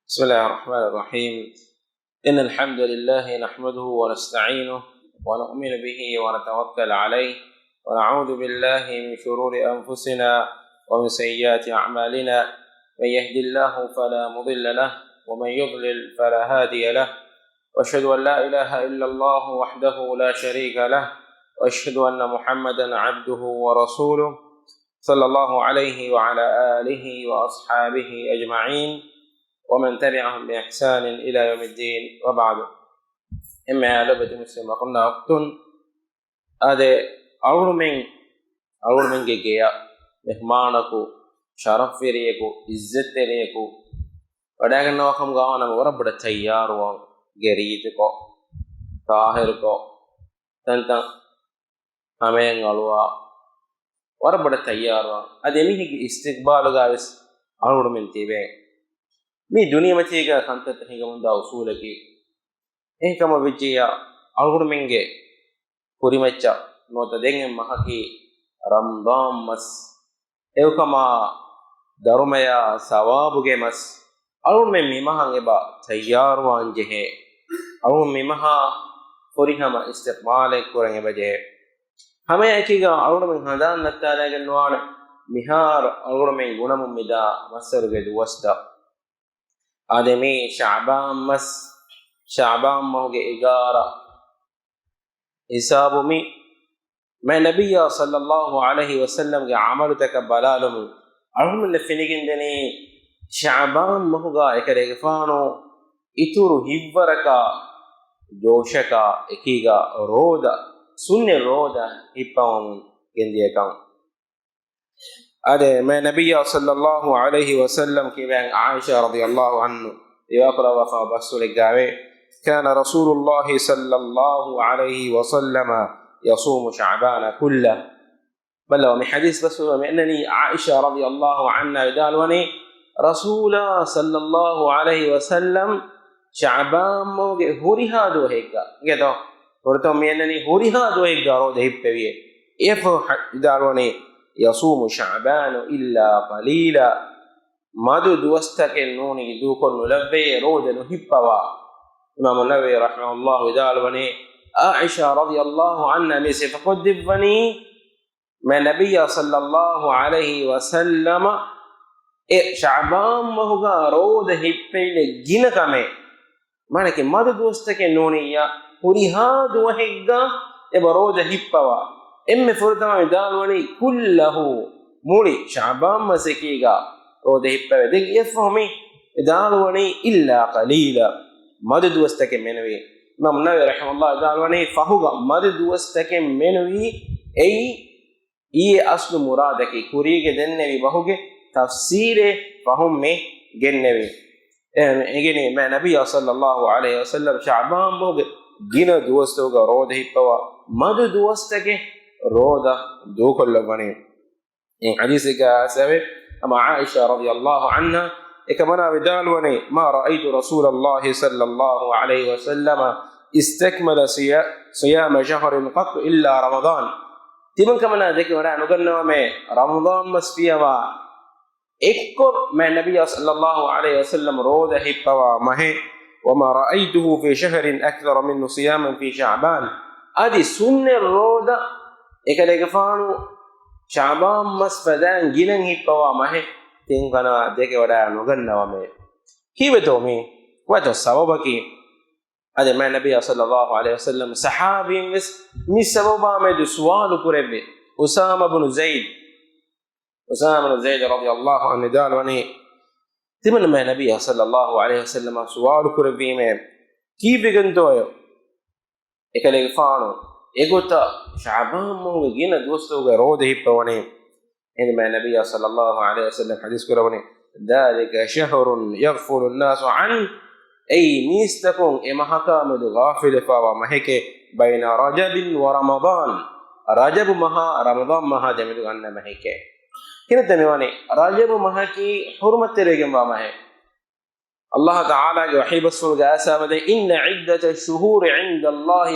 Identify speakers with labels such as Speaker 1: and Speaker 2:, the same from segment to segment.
Speaker 1: بسم الله الرحمن الرحيم. إن الحمد لله نحمده ونستعينه ونؤمن به ونتوكل عليه ونعوذ بالله من شرور أنفسنا ومن سيئات أعمالنا. من يهد الله فلا مضل له ومن يضلل فلا هادي له، وأشهد أن لا إله إلا الله وحده لا شريك له، وأشهد أن محمدا عبده ورسوله صلى الله عليه وعلى آله وأصحابه أجمعين ومن تبعهم بإحسان إلى يوم الدين وبعد. إما لبد مسلم قلنا أقتن هذا أول من جيا مهمانكو شرف فريقو عزت فريقو وداعنا وهم قانا وربنا تيار وان جريتكو طاهركو تنتن همين علوا وربنا تيار وان هذا ميه استقبال جالس أول من تبعه මේ දුනියමතියක කන්තත් හිගමුන්දා උසූලකි එහෙකම විජ්ජිය අල්ගුරුමින්ගේ පුරිමච්ච නොත දෙන්ගෙන් මහකි රම්දාම් මස් එවකම ධර්මය සවාබුගේ මස් අල්ගුරුමින් මිමහන් එබා තයාරවාන් ජෙහෙ අල්ගුරුමින් මිමහ පුරිහම ඉස්තික්මාලේ කුරන් එබජේ හැම එකීග අල්ගුරුමින් හදාන් නැත්තාලගෙන නොවන මිහාර අල්ගුරුමින් ගුණමුම් මිදා මස්සරුගේ දුවස්දා آدمی شعبان مهوگے اگارہ حسابمی میں نبی صلی اللہ علیہ وسلم کے عمل تک بلالم ارہم لفنگن دنی شعبان مہوگا اکر اگفانو اتورو ہیورکا جوشکا اکیگا رودا سن رودا ہپاون گندی اکاؤں هذا ما نبي صلى الله عليه وسلم كما عائشة رضي الله عنه يقرأ وفا بسول الجاوي كان رسول الله صلى الله عليه وسلم يصوم شعبان كله بل ومن حديث بسول أنني عائشة رضي الله عنها قال وني رسول صلى الله عليه وسلم شعبان موجه هوريها دو هيك كده ورتم أنني هوريها دو هيك رود هيب بيه يفو قال وني يصوم شعبان إلا قليلا مدو دوستك النوني دوكن نلبي رود نهبوا إمام النووي رحمه الله دال وني عائشة رضي الله عنها ميسي فقد دفني ما نبي صلى الله عليه وسلم شعبان مهوغا رود هبين جنكمي مانك مدو دوستك النوني يا هوريها دوهيغا إبا رود هبوا එම්මෙ ෆොරතම දාලවනි කුල්ලහු මුලි ශාබාන් මසකීගා රෝදෙ හිප්පෙ දෙක යෆහමි දාලවනි ඉල්ලා කලීලා මද දුවස්තකෙ මෙනවි ඉමාම් නවවි රහිමහුල්ලාහ දාලවනි ෆහුගා මද දුවස්තකෙ මෙනවි එයි ඊ අස්ලු මුරාදකි කුරීගෙ දෙන්නෙවි බහුගේ තෆ්සීරේ ෆහුම් මෙ ගෙන්නෙවි එගිනි මා නබිය සල්ලල්ලාහු අලයිහි වසල්ලම් ශාබාන් මොගේ ගින දුවස්තෝගා රෝදෙ හිප්පවා මද දුවස්තකෙ روضة دوك اللبنين إن حديثك سبب أما عائشة رضي الله عنها إكمنا بدالوني ما رأيت رسول الله صلى الله عليه وسلم استكمل صيام شهر قط إلا رمضان تمن كمنا ذكي وراء نقلنا ما رمضان مسفيا إكر ما النبي صلى الله عليه وسلم روضة هبوا مه وما رأيته في شهر أكثر منه صياما في شعبان هذه سنة روضة එකලෙකෆානු ශාබාන් මස් පදන් ගිනන් හිප්පවා මහෙ තින් කන දෙක වඩා නොගන්නවා මේ කීවතෝ මේ වත සබබකි අද මා නබිය සල්ලල්ලාහු අලයිහි වසල්ලම් සහාබින් විස් මි සබබා මෙද සුවාලු කුරෙබ්බේ උසාම ඉබ්නු زيد රදියල්ලාහු අන්හු දාලවනි තිමන මා නබිය සල්ලල්ලාහු අලයිහි වසල්ලම් සුවාලු කුරෙබ්බේ මේ කීබෙගන්තෝය එකලෙකෆානු එගොත شعبان موجه جينا دوستوغا روده هبوني إنما النبي صلى الله عليه وسلم حديث كروني ذلك شهر يغفل الناس عن أي ميستكون إما حكامد غافل فاوى مهيك بين رجب ورمضان رجب مها رمضان مها جميل أن مهيك كنا تنواني رجب مهاكي حرمة تريجم مهي الله تعالى يحب الصلق أسامة إن عدة الشهور عند الله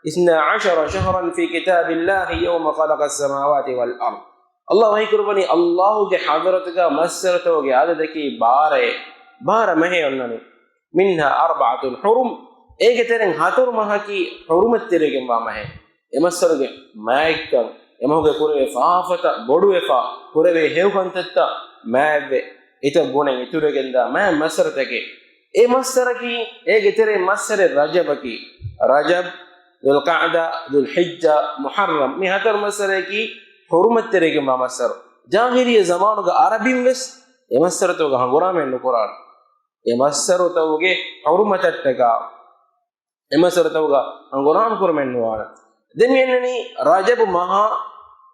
Speaker 1: 12 شهرا في كتاب الله يوم خلق السماوات والأرض الله يكرمني الله کے حضرت کا مسرتوں کے عدد کی بارے بار مهيونني منها أربعة حرم إيجترين هاتور مهكي حرمت تريجم بامه එමස්සරගේ මෑක්කම් එමහුගේ කුරේ ෆාෆත බොඩුවෙෆා කුරේ හේවකන්තත්ත මෑවේ ඊත ගුණෙන් ඉතුරුගෙන්ද මෑ මස්සරතකේ ඒ මස්සරකී ඒ ගෙතරේ මස්සරේ රජබකී රජබ් දුල් ඛඅදා දුල් හිජ්ජා මුහර්රම් මේ හතර මස්සරකී හුරුමත්තරේගේ මස්සර ජාහිරිය zamanuga අරබින් වෙස් එමස්සරතෝග හංගුරාමෙන් නුකුරාන එමස්සරතෝගේ හුරුමතත්තක එමස්සරතෝග හංගුරාම කුරමෙන් නුවාන den menani rajab maha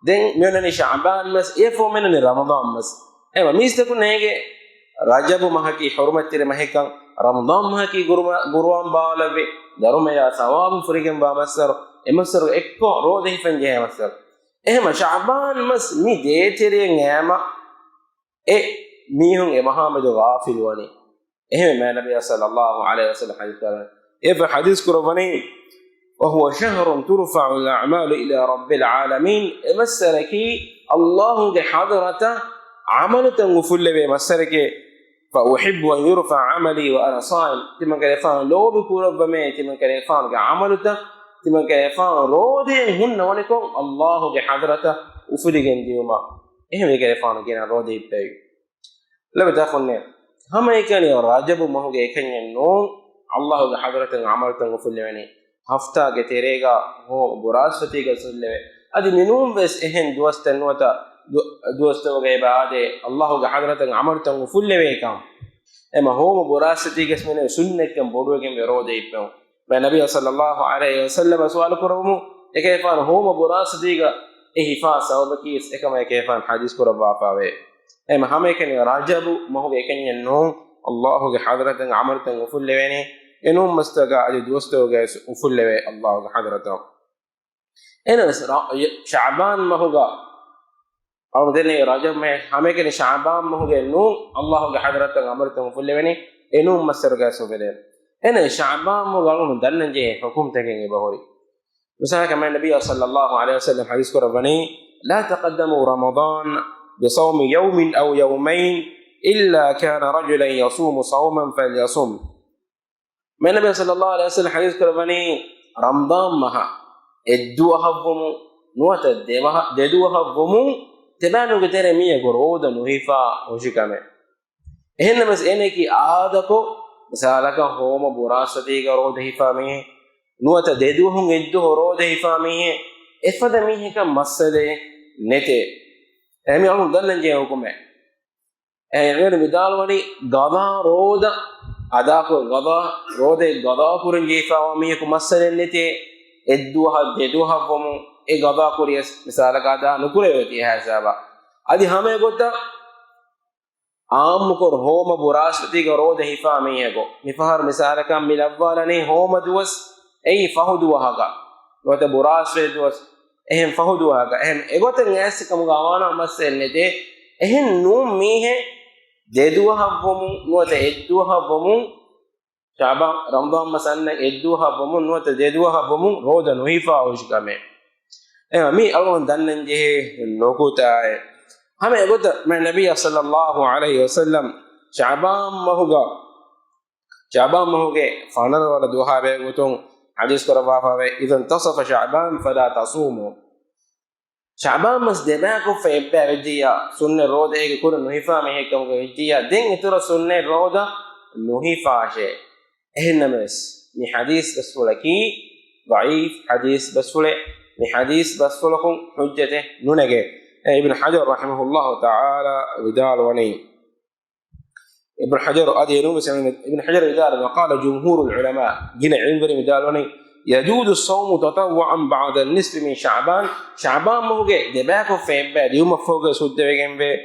Speaker 1: den menani sha'ban mas efo menani ramadan mas ema mistaku nege rajab maha ki hurmatire mahekan ramadan maha ki guruwan balave darumaya sawab furigen ba masar emasar ekko rode hifanje masar ehma sha'ban mas mi detere ngama e mihun e muhammadu ghafil wani ehme nabi sallallahu alaihi wasallam hadith kara e hadith kurwani وهو شهر ترفع الأعمال إلى رب العالمين مسركي الله حضرته عملة وفل بمسرك فأحب أن يرفع عملي وأنا صائم تمن كان يفان لو بكون ربما تمن كان يفان عملته تمن كان يفان رودين هن ونكم الله حضرته وفل جنديوما إيه كان يفان كنا رودي بتاعي لا بتأخذنا هم يكان يراجب ما هو يكان ينون الله حضرته عملته وفل يعني hafta ge terega ho burasati ge sulle adi minum bes ehen duwasta nuata duwasta ge baade allah ge hadratan amartan fulle ve kam ema ho burasati ge smene sunnekem boduwegen verode ippem ba nabiy sallallahu alaihi wasallam sual kuramu ekefan ho burasati ge ehifa sawbaki ekama ekefan hadis kuraba paave ema hame ken rajabu mohu ge ken no allah ge hadratan amartan fulle veni enum mustaga adi dostoga ufulleve allah hadrata enas sha'ban mahuga awdene rajab me hamekene sha'ban mahuge nu allah hadrata amarta ufulleveni enum mustaga sovede ene sha'ban mahuga nu dannanje hukum tegen e bahori misala kama nabiy sallallahu alaihi wasallam hadith kurabani la taqaddamu ramadan بصوم يوم أو يومين إلا كان رجلا يصوم صوما فليصوم من النبي صلى الله عليه وسلم حديث كرباني رمضان مها ادوها بومو نوات ددوها بومو تبانو كتير مية قرودا نهيفا وشكامه هن مس انكي عادكو مثالك هوم براستي قرودا هيفا ميه نوات ددوهم ادو قرودا هيفا ميه افد ميه كم مسده نته امي اون دلنجه حكمه غير مثال وني غدا رودا adako gada rode gada kurun jeefawa miyeku masalennete edduha deduha bomu e gada kuriyas misala gada nukureveti hasaba adi hame gotta aamukor homa burasati ga rode hifa miyego mifahar misala kam milawwalani homa duwas ei fahuduwaga gote burasre duwas ehem fahuduwaga ehem egoten asikam gawana masennete ehem num mihe deduha bomu nuwata edduha bomu shaba ramadan masanna edduha bomu nuwata deduha bomu roda nuhifa ushkame mi alon dannen je lokuta hame gota me nabiy sallallahu alaihi wasallam shaban mahuge fanar wala duha be gotun hadis koraba fave idan tasafa shaban fala tasumu sha'ban mas debako febbe vidiya sunne roda ege kur nuhifa me hekam ge vidiya den itura sunne roda nuhifa she ehnames ni hadith basulaki ضعيف حديث بسوله ni hadith basulakum hujjate nunage ibn hajar rahimahullah ta'ala vidal wani ibn hajar adiyanu ibn hajar vidal وقال جمهور العلماء جنا علم vidal wani يجوز الصوم تطوعا بعد النصف من شعبان موجه دباكو فيباد يوم فوق سود بجنبه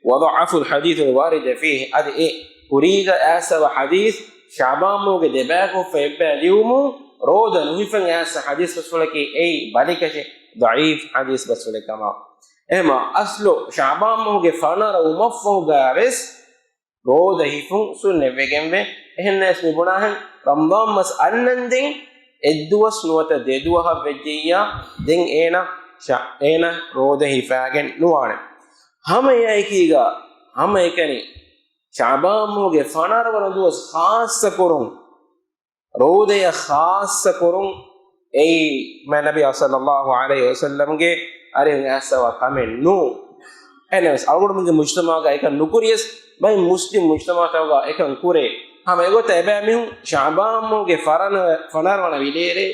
Speaker 1: وضعف الحديث الوارد فيه ادي ايه اريد اسب حديث شعبان موجه دباكو فيباد يوم رودا نوفن اس حديث بسولك اي بالكش ضعيف حديث بسولك ما اما اصل شعبان موجه فنر ومفو غارس رودا هيفون سنه بجنبه الناس نبناه رمضان مس انندين edduwas nuwata deduwa vejjiya den ena roda hifagen nuwane hama yaikiga hama ekani ශාබාන්ගේ ෆනරවන දුවස් ખાસ කරුන් රෝදය ખાસ කරුන් ඒ මා නබි සල්ලල්ලාහු අලයිහි වසල්ලම්ගේ අරින් ඇසව කමෙන්නු එනස් අල්ගොඩමගේ මුජ්තමාගා එක නුකුරියස් බයි මුස්ලිම් මුජ්තමාතවගා එකන් කුරේ හැම එගොත එබැමිහු ශාබාන්ගේ ෆනරවන විදේරේ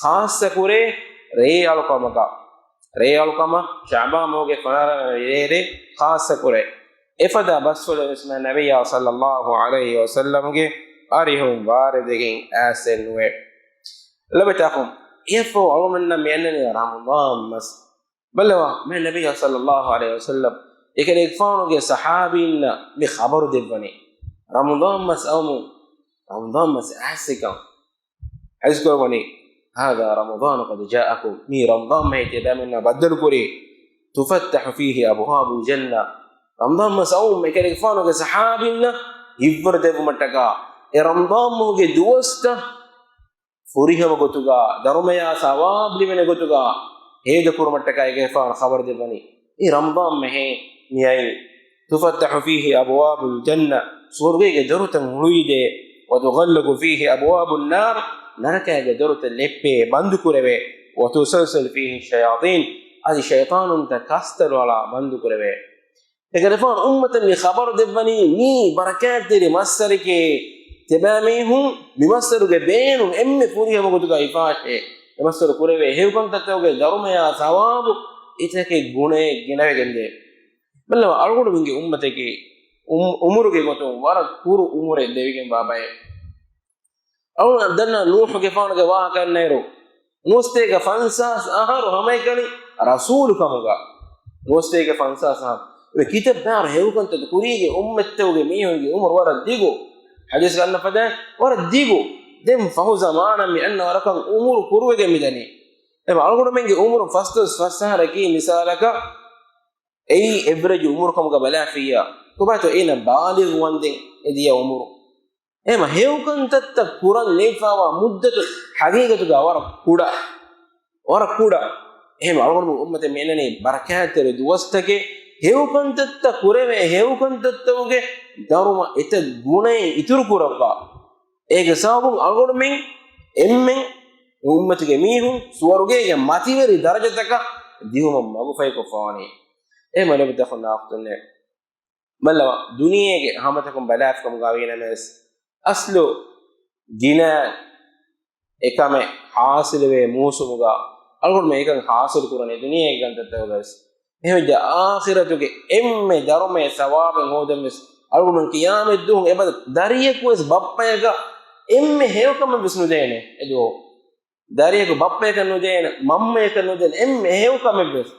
Speaker 1: ખાસ කුරේ රේ අල්කම ශාබාන්ගේ ෆනරවන විදේරේ ખાસ කුරේ එෆදා බස්වල ඉස්ම නබිය සල්ලල්ලාහු අලයිහි වසල්ලම්ගේ අරිහුම් වාරදකින් ඇසෙන්නුවේ ලබතහුම් يفو عمرنا مينني رمضان مس بلوا من النبي صلى الله عليه وسلم يكن يكفانو کے صحابينا بخبر دبني رمضان مس اومو رمضان مس اسكم اذكروني هذا رمضان قد جاءكم مي رمضان ما يتبامنا بدل كوري تفتح فيه ابواب الجنه رمضان مس اوم يكن يكفانو کے صحابينا يفر دب متكا رمضان موගේ දුවස්ත ಫುರಿಹಮ ಗೊತ್ತುಗಾ ಧರ್ಮಯ ಸವಾಬ್ಲಿ ಮೆನೆ ಗೊತ್ತುಗಾ ಹೇದ ಕುರ್ಮಟ್ಟಕ ಏಗೆ ಫಾರ್ ಖಬರ್ ದೇಬನಿ ಈ ರಂಜಾನ್ ಮೆಹೆ ನಿಯೈ ತುಫತ್ತಹು ಫೀಹಿ ಅಬ್ವಾಬುಲ್ ಜನ್ನ ಸ್ವರ್ಗಗೆ ದರುತಂ ಹುಯಿದೆ ವತುಗಲ್ಲಗು ಫೀಹಿ ಅಬ್ವಾಬುನ್ ನಾರ್ ನರಕಗೆ ದರುತ ಲೆಪ್ಪೆ ಬಂದು ಕುರವೆ ವತುಸಲ್ಸಲ್ ಫೀಹಿ ಶಯಾತೀನ್ ಅದಿ ಶೈತಾನುಂತ ಕಸ್ತರವಳ ಬಂದು ಕುರವೆ ಏಗೆ ಫಾರ್ ಉಮ್ಮತನ್ ಖಬರ್ ದೇಬನಿ ನೀ ಬರಕಾತ್ ತೆರಿ ಮಸ್ಸರಿಕೆ تباميهم بمصدرගේ බේනු එම්මේ පුරියම ගොතුගා ඉපාෂේ එමස්තර කුරවේ හේවකන් තත්වගේ ධර්මයා සවාබු ඉතකේ ගුණේ ගිනවෙගෙන්දේ බල්ලව අල්ගොඩ මින්ගේ උම්මතේ උමුරුගේ ගොතු වර කුරු උමුරේ දෙවිගෙන් බාබය අවුන දන්න නූහගේ ෆානගේ වාහ කන්නේරු නෝස්තේගේ ෆන්සස් ආහාර හැමයිකනි රසූල් කමගා නෝස්තේගේ ෆන්සස් ආහාර ඒ කිතබ් දාර හේවකන් තත් කුරියගේ උම්මත්තෝගේ මීහුගේ උමර වර දිගෝ حديث قالنا فدا ورا ديغو دم فهو زمانا من ان وركن امور كروجه ميدني اما algodo menge umur fasahara ki misalaka ei average umur kam ga bala fiya ko bato ina baligh wande ediya umur ema heukan tatta kuran lefawa muddatu haqiqatu ga wara kuda ema algodo ummate menene barakat duwastake heukan tatta kureve heukan tattauge daruma eta gunay ituru kurabba ege sabun algodumen emmen ummatige mihun suwaruge ge mativeri darajataka dihuma magufay ko faani e mane bidafna aftunne malawa duniyege hamatakum balafkum gawina mes aslu dina ekame hasilwe musumuga algodum ekan hasil kurane duniyege gantattawgas ehme akhiratuge emme darume sawaben hodemes algun qiyamah duhun ebad dariyek wes bappayga emme hewkam bisnu dene edo dariyek bappayga no dene mammeka no dene emme hewkam bes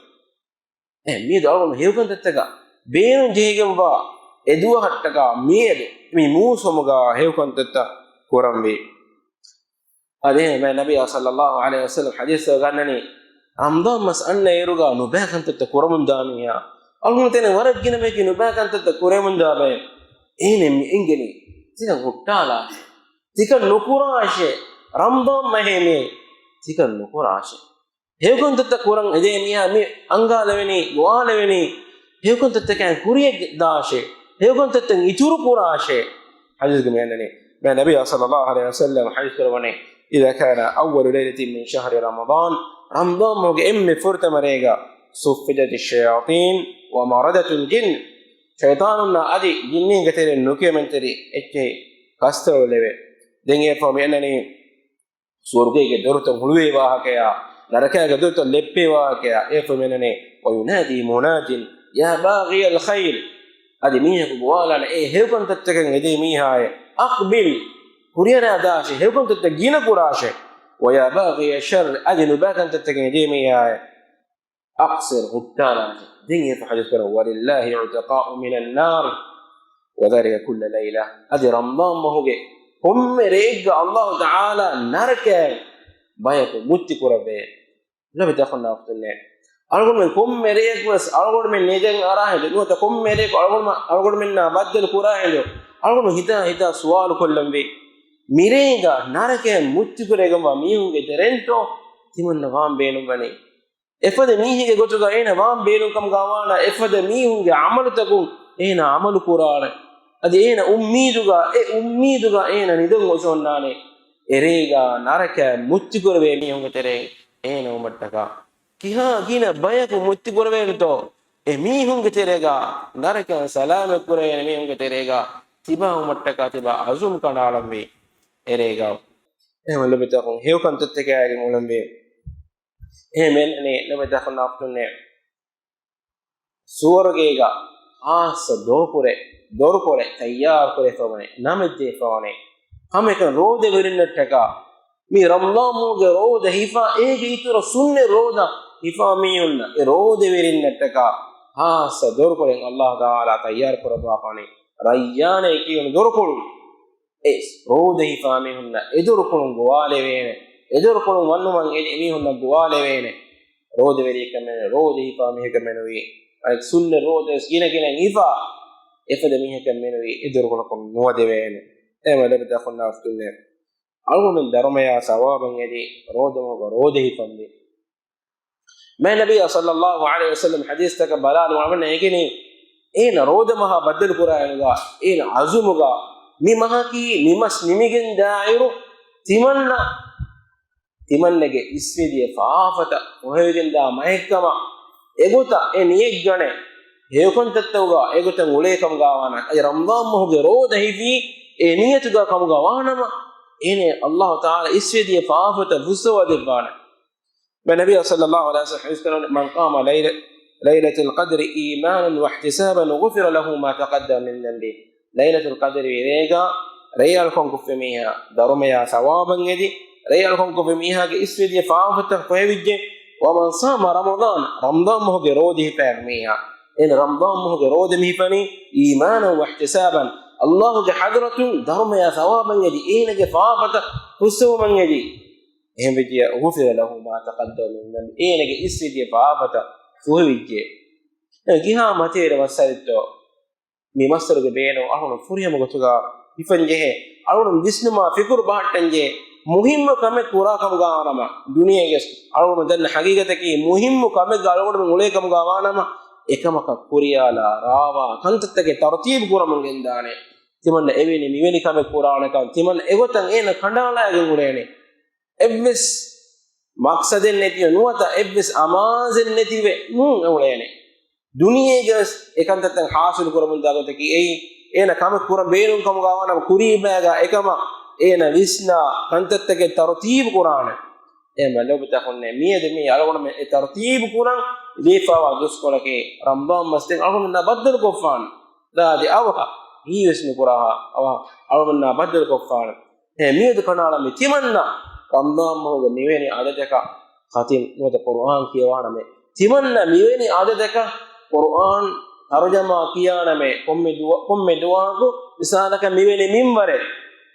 Speaker 1: mi algun hewkam tattaka beenu jehigem wa eduwa hattaka mi edu mi muusomuga hewkam tatta korambe ade me nabi sallallahu alaihi wasallam hadith gannani ramadan mas anna eruga no bakan tatta koramun damiya algun tene waragina meki no bakan tatta koramun dabe ene mi engeni tika huttala tika nukurashe ramadan maheme tika nukurashe hewkon tatta koran ede miya mi angaleveni goaleveni hewkon tatta kan kuriye dashe hewkon tatta ituru kurashe hadith ge menene me nabi sallallahu alaihi wasallam hadith karwane idha kana awwal laylatin min shahr ramadan ramadan moge emme furta marega suffidat ash-shayatin wa maradat al-jinn shaytanunna adi jinnin gatere nukementeri ecce kastoleve denge fami enani swargege doruta huluwe wahakaya narakaya doruta leppe wahakaya e fami enani wa yunadi munadin ya baghi al-khair adi miha wala e hewkan tattaken ede mihaye aqbil kuriyana dashi hewkan tatta gina kurashe wa ya baghi ash-shar adi nubakan tattaken ede mihaye aqsir huttala دنيا في حديث كره ولله عتقاء من النار وذلك كل ليلة هذه رمضان ما هو هم رجع الله تعالى نرك بايك متك ربه لا بتأخذنا وقت الليل أقول من كم مريك بس أقول من نيجان أراه لأنه تكم مريك أقول من بدل كراه له أقول من هدا سؤال كلهم بي مريجا نرك متك رجع ما ميهم كترنتو تمن نفهم بينهم بني efade mihige gotuga ena mam belukam gawana efade mihunge amalu takun ena amalu kurale adi ena ummiduga ena nidun osonnane erega naraka mutti korwe mi honga tere ena umattaka kiha gina bayaku mutti korwe to mi honga terega naraka salame korwe mi honga terega tiba umattaka tiba azum kanalambe erega ehma lebeta kon heu kan tatteke age mulambe ehmen ne lebeta kon aftunne suwargega asa dorpore tayyar kore fawne namedde fawne hamekan rode verinnataka mi ramadan muge rode hifa ege itura sunne roda hifa mi unna e rode verinnataka asa dorpore Allah taala tayyar koraba fane rayyane kiyun dorpolu es rode hifa mi unna edorpolun goale vene edorpolun wannuman mi unna goale vene rode veri kamene rode hifa mi kamenowi ay sunne rode gina hifa efade mi kamenowi edorpolun nuwade vene ema lebta khonna aftunne algun darmaya sawaban yadi rode hifambi ma nabiy sallallahu alaihi wasallam hadith taka balal wa amna yekini ena rode maha badal qur'anuga ena azumuga mi mahaki nimas nimigen dairu timannege isvidiye faafata ohegen da mahekama eguta eniyek gane hekon tattawga egutan ulekam gawana ay ramadan mohuge rode hifi niyatuga kamuga wahanama ene Allah taala isvidiye faafata fuswa debana nabi sallallahu alaihi wasallam iskana man qama laylatul qadri imanan wa ihtisaban ghufira lahu ma taqaddama min dhanbi laylatul qadri rega rayal kon kufemiha darumaya sawaban yadi rayal kon kufemiha ge isvidiye faafata faywijje wa man sama ramadan mohuge rodi hifamiha en ramadan mohuge rodi mihfani imanan wa ihtisaban Allah ge hadratu dharmaya thawaban yadi enage faafata husuman yadi ehmejiya ghufira lahu ma taqaddama min dhanbi enage isvidiye faafata fuhwijje giha matere wasaritto mi masruge beeno ahunu furiyama gotuga ifanje alunu disnuma fikur bahattanje muhimmu kame kura kam gawanama duniyege alunu danna haqiqataki muhimmu kame galonu mule kam gawanama ekamaka kuriyala rawa kantattake tartib kuramungendane timanna eveni miveni kame kurana kam timanna egotan ena kandala agulene evvis maqsaden netiyo nuwata evvis amazen netive ulene duniyege ekantatten hasil kuramun dagotaki ei ena kame kura beenun kam gawana kuribaga ekama ena visna kantattake tartib kurana ema lobta khonne miyede mi alagona me tartib kuran lifawa duskolake ramadan masten alagona badal kofan dadi awha hiwesni kuraha awa alagona badal kofan miyede kanala me timanna ramadan moga miveni adadaka khatim moda quran kiyawana me timanna miveni adadaka quran tarjama kiyana me komme duwa ko misalaka miveni minbare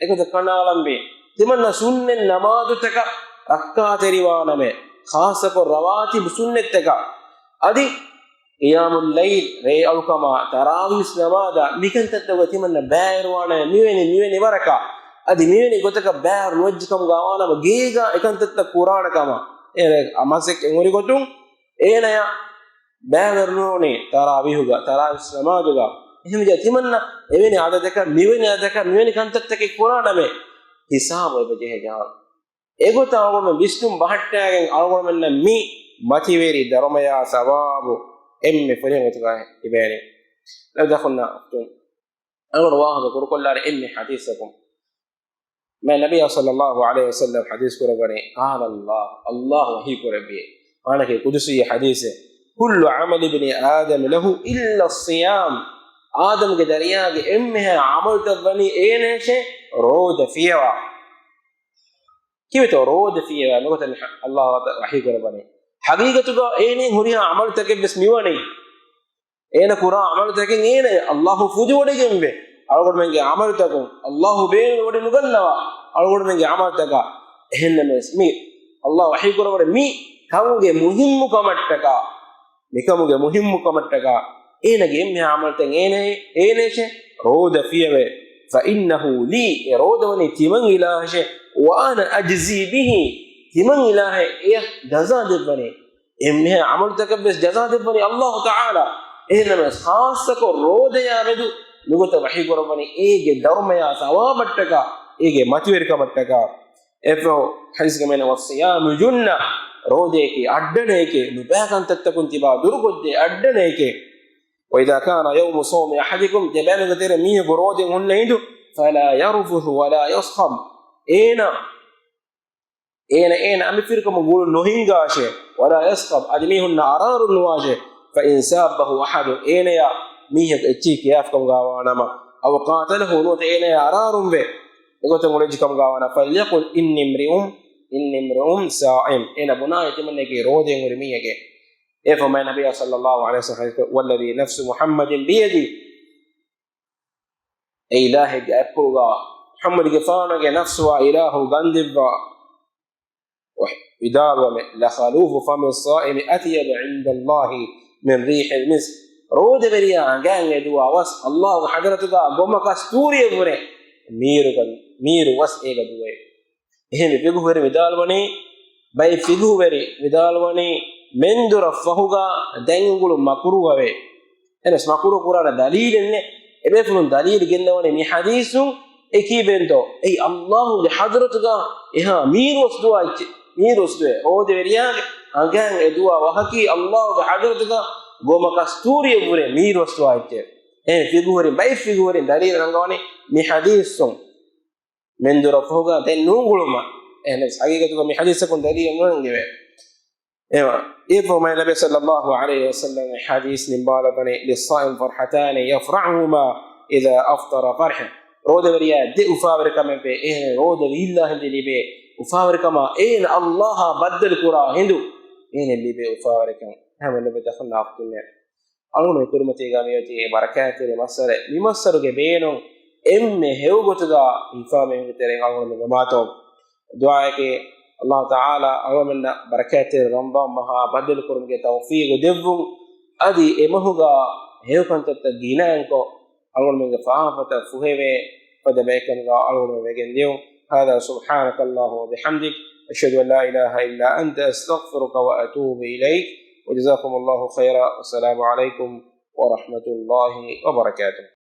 Speaker 1: ekota kanalambe timanna sunne namadutaka akka teriwana me khasa ko rawatib sunnetaka adi qiyamul layl re alkama tarawih namada mikantatta timanna bairwana miveni waraka adi miveni gotaka bair wajjkam gawana geega ekantatta qur'ana kama ere amasek engori gotun enaya bairnone tarawihuga tarawih namaduga ehmeja timanna eveni adadaka miveni kantattake qur'ana me hisab obejeha egota awome visnum bahattagen awome mi mativeri darmaya sawabu emme fulen otuga ibere la dakhulna tun awon wahaba kurkollare emme hadisakum ma nabiy sallallahu alaihi wasallam hadis kurabane qala Allah wahi kurabi anake kudusi hadise kullu amali ibn adam lahu illa as-siyam adam ge dariya ge emme amal tabani eneshe roda fiwa kivito roda fiwa nogotan Allah wahi kurabane haqiqatuga ene huriya amal take bes miwani ena kura amal take ene Allah fuju wode gembe algod menge amal takun Allah be wode nugannawa algod menge amal taka ehenne mes mi Allah wahi kurabane mi kamuge muhimmu kamattaka nikamuge muhimmu kamattaka enage emme amal take ene she roda fiwa fa innahu li rodawani timan ilahashe wa ana ajzi bihi timan ilahe jaza debane emme amal takabbes jaza debane Allah taala ehna khas ko roda ya redu ನುಗುತ ವಹಿ ಕೊರಬನಿ ಏಗೆ ಧರ್ಮಯ ಸವಾಬಟ್ಟಕ ಏಗೆ ಮತಿವೆರಿಕ ಬಟ್ಟಕ ಎಫೋ ಹದಿಸ್ ಗಮನ ವಸಿಯಾಮು ಜುನ್ನ ರೋದೇಕೆ ಅಡ್ಡನೇಕೆ ನುಬಾಕಂತ ಕುಂತಿಬಾ ದುರ್ಗೊದ್ದೆ ಅಡ್ಡನೇಕೆ وإذا كان يوم صوم أحدكم جبان غير مية برود هنيدو فلا يرفث ولا يصخب أين أم فيركم يقول نهينغاشه ولا يصخب أدميهن أرار النواجه فإن سابه أحد أين يا مية اتشيك يافكم غاوانا أو قاتله نوت أين يا أرار به يقول تقولجكم غاوانا فليقل إني امرؤ صائم أين بناية من يجي رودين ورمية فما النبي صلى الله عليه وسلم والذي نفس محمد بيدي إله أبوغا محمد جفانا نفسه إله غندبا وإدابة لخلوف فم الصائم أطيب عند الله من ريح المسك رود بريا عن يدوا وس الله حضرتك قوم كستوري بره ميرو وس إيجا دوي هم فيجو بدال وني باي فيجو بدال وني ಮೆಂದುರ ಫಹುಗ ದೆಂಗುಳು ಮಕರುವವೆ ಎನಸ್ ಮಕರು ಕುರಾನ ದಲೀಲ್ ಎನ್ನೆ ಎಬೆಫುನ್ ದಲೀಲ್ ಗೆನ್ನವನೆ ಮಿ ಹದೀಸು ಎಕಿಬೆಂತೋ ಐ ಅಲ್ಲಾಹು ಲಿ ಹಜರತುಗ ಎಹಾ ಮೀರ್ ವಸ್ದುವೆ ಓದೆ ವೆರಿಯಾಗೆ ಅಂಗಂ ಎದುವಾ ವಹಕಿ ಅಲ್ಲಾಹು ಲಿ ಹಜರತುಗ ಗೋಮ ಕಸ್ತೂರಿಯ ಬುರೆ ಮೀರ್ ವಸ್ತು ಆಯ್ತೆ ಫಿಗುವರಿ ಬೈ ಫಿಗುವರಿ ದಲೀಲ್ ರಂಗವನೆ ಮಿ ಹದೀಸು ಮೆಂದುರ ಫಹುಗ ದೆನ್ನುಗುಳುಮ ಎನಸ್ ಹಗೀಗತುಗ ಮಿ ಹದೀಸಕು ದಲೀಲ್ ನಂಗಿವೆ ما النبي صلى الله عليه وسلم حديث نبالغني للصائم فرحتان يفرحهما إذا أفطر فرحا رود بريا دي أفاور كما في رود بالله اللي بي أفاور كما الله بدل كرا هندو اللي بي أفاور كما هم اللي بدخلنا أفطرنا أقول من كرمتي غاميوتي بركاته لمصر بينو هو بتدا إفامه ترين أقول من ماتو دعائك الله تعالى أومنا بركات رمضان مها بدل كرم کے توفیق دبو ادي امهغا هيو كنت تجينانكو أقول من فعافة فهوه فدبيكنغا أقول من وجنديو هذا سبحانك الله وبحمدك أشهد أن لا إله إلا أنت أستغفرك وأتوب إليك وجزاكم الله خيرا والسلام عليكم ورحمة الله وبركاته.